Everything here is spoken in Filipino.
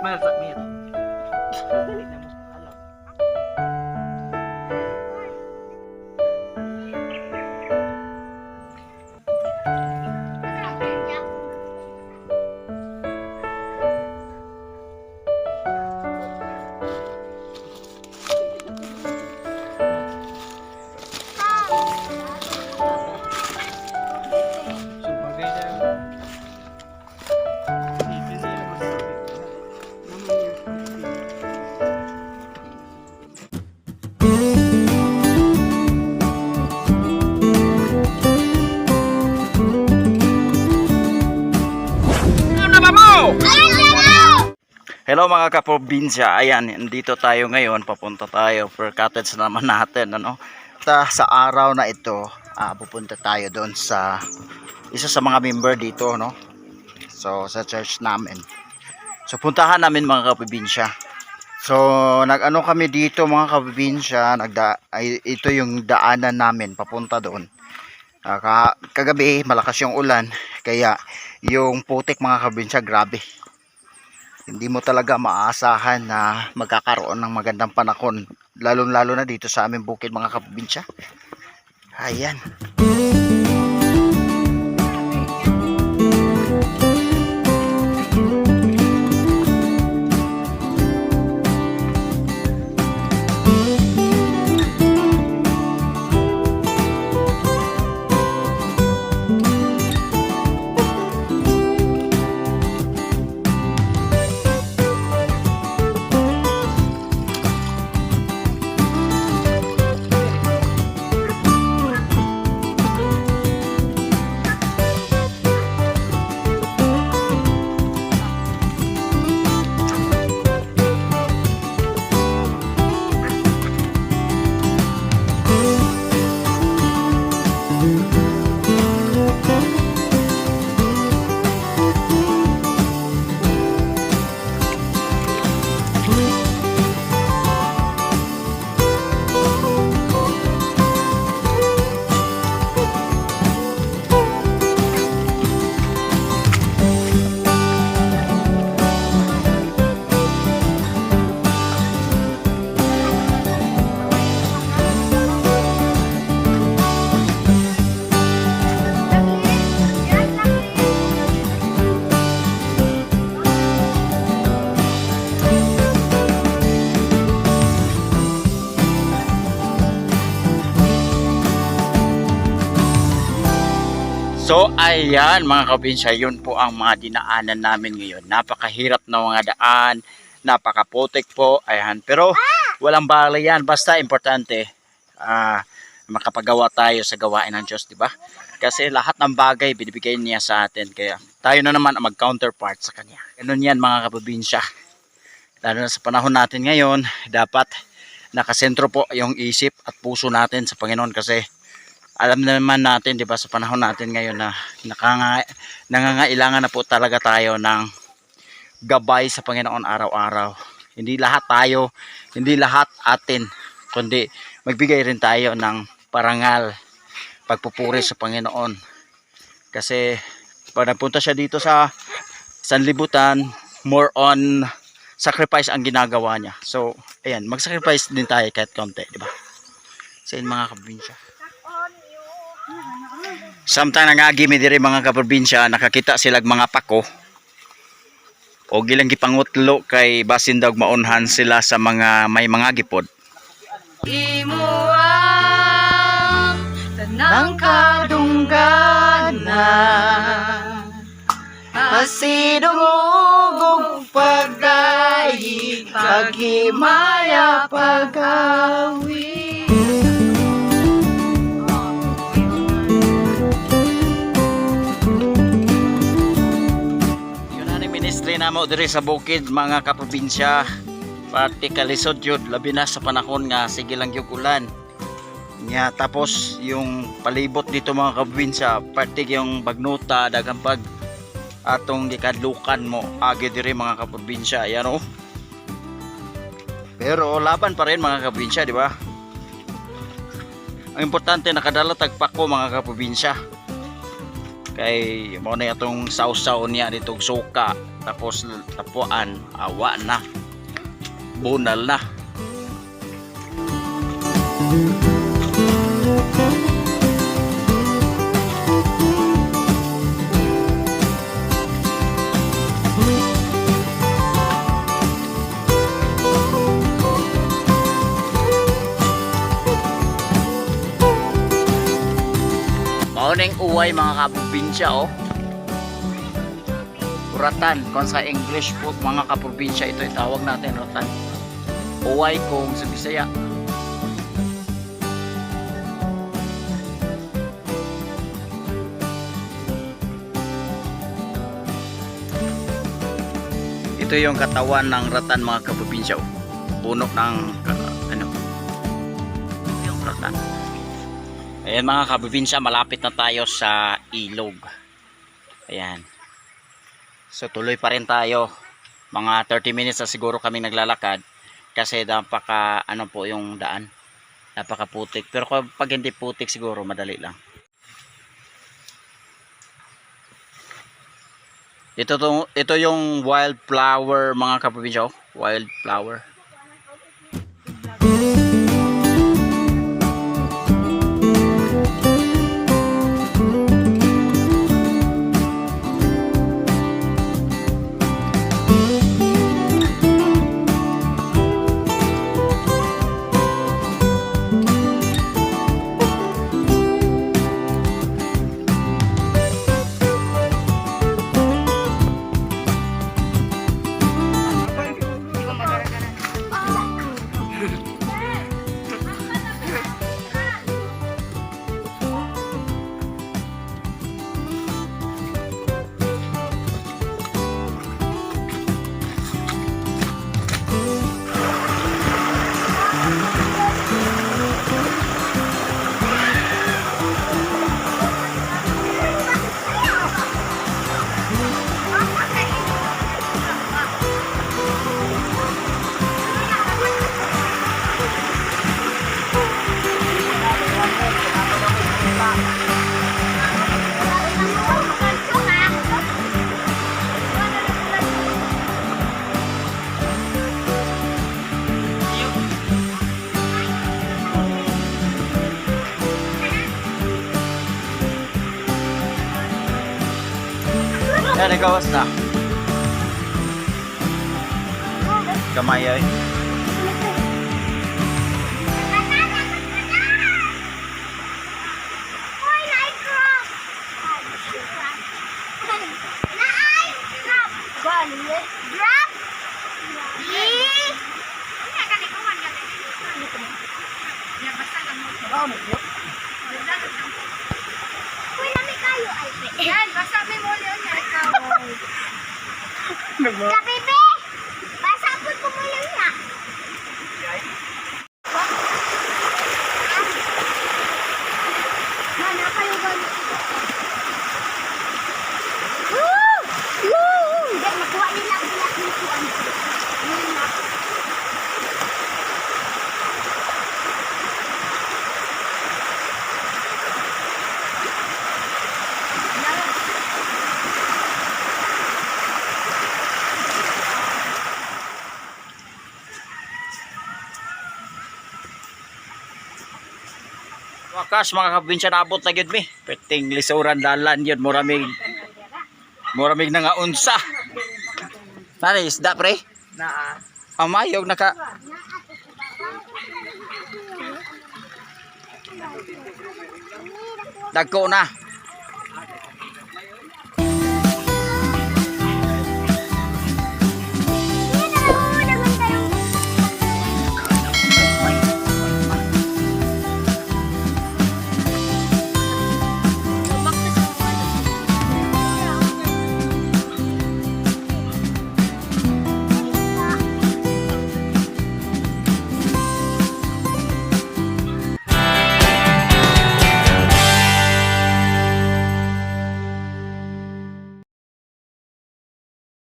Sakmer, sakmer. Dali na mo. Alam. Hello mga kaprobinsya, ayan, dito tayo ngayon, papunta tayo for cottage naman natin, ano. Sa araw na ito, pupunta tayo doon sa isa sa mga member dito, no. So sa church namin. So puntahan namin mga kaprobinsya. So nag-ano kami dito mga kaprobinsya, ito yung daanan namin papunta doon. Kagabi malakas yung ulan, kaya yung putik mga kaprobinsya grabe. Hindi mo talaga maaasahan na magkakaroon ng magandang panahon, lalo na dito sa aming bukid mga kaprobinsya. Ayan. So ayan mga kaprobinsya, yun po ang mga dinaanan namin ngayon. Napakahirap na mga daan, napakaputik po, ayan. Pero walang bala yan, basta importante makapagawa tayo sa gawain ng Diyos, di ba? Kasi lahat ng bagay binibigay niya sa atin, kaya tayo na naman ang mag-counterpart sa kanya. Ganun yan mga kaprobinsya. Lalo na sa panahon natin ngayon, dapat nakasentro po yung isip at puso natin sa Panginoon, kasi alam naman natin, di ba, sa panahon natin ngayon na nangangailangan na po talaga tayo ng gabay sa Panginoon araw-araw. Hindi lahat tayo, hindi lahat atin, kundi magbigay rin tayo ng parangal, pagpupuri sa Panginoon. Kasi pag nagpunta siya dito sa sanlibutan, more on sacrifice ang ginagawa niya. So, ayan, mag-sacrifice din tayo kahit konti, di ba? Sa mga kaprobinsya. Samtang nangagimi diri mga kaprobinsya, nakakita sila mga pako o gilang gipangutlo kay basin daw maunhan sila sa mga may mga gipod. Imo ang tanang kadungganan, asidungog og pagdaig, paghimaya pagawin. Ministry na mo diri sa bukid mga kaprobinsya, pati kalisod yun, labi na sa panahon nga sige lang yung ulan nya. Tapos yung palibot dito mga kaprobinsya, pati yung bagnuta dagang pag atong gikadlukan mo agi diri mga kaprobinsya. Ayan o, pero laban pa rin mga kaprobinsya, di ba? Ang importante nakadala tagpako mga kaprobinsya. Kay mo na itong sausaw niya ditong suka tapos tapuan awa na. Bunal na. Mauneng uway mga kaprobinsya oh. Ratan kung sa English po mga kaprobinsya ito itawag natin ratan. Uway kung sa Bisaya. Ito yung katawan ng ratan mga kaprobinsya oh. Puno ng ano yung ratan. Ayan mga kaprobinsya, malapit na tayo sa ilog. Ayan. So tuloy pa rin tayo. Mga 30 minutes na siguro kami naglalakad kasi napaka ano po yung daan. Napaka putik. Pero pag hindi putik siguro madali lang. Ito yung wildflower mga kaprobinsya, wildflower. Yan, ikawas na. Kamay ay. Yan, basta may muli yun yan. Kapipi! Basta po ko mo yun na. Mana kayo ba? Woo! Woo! Yan, nakuha nila ang biyak nituan. Yun na. Wakas mga kaprobinsya naabot na gyud mi. Perting lisuran dalan yun muramig. Muramig na nga unsa. Nani isda pre? Naa. Amayog naka. Dagko na.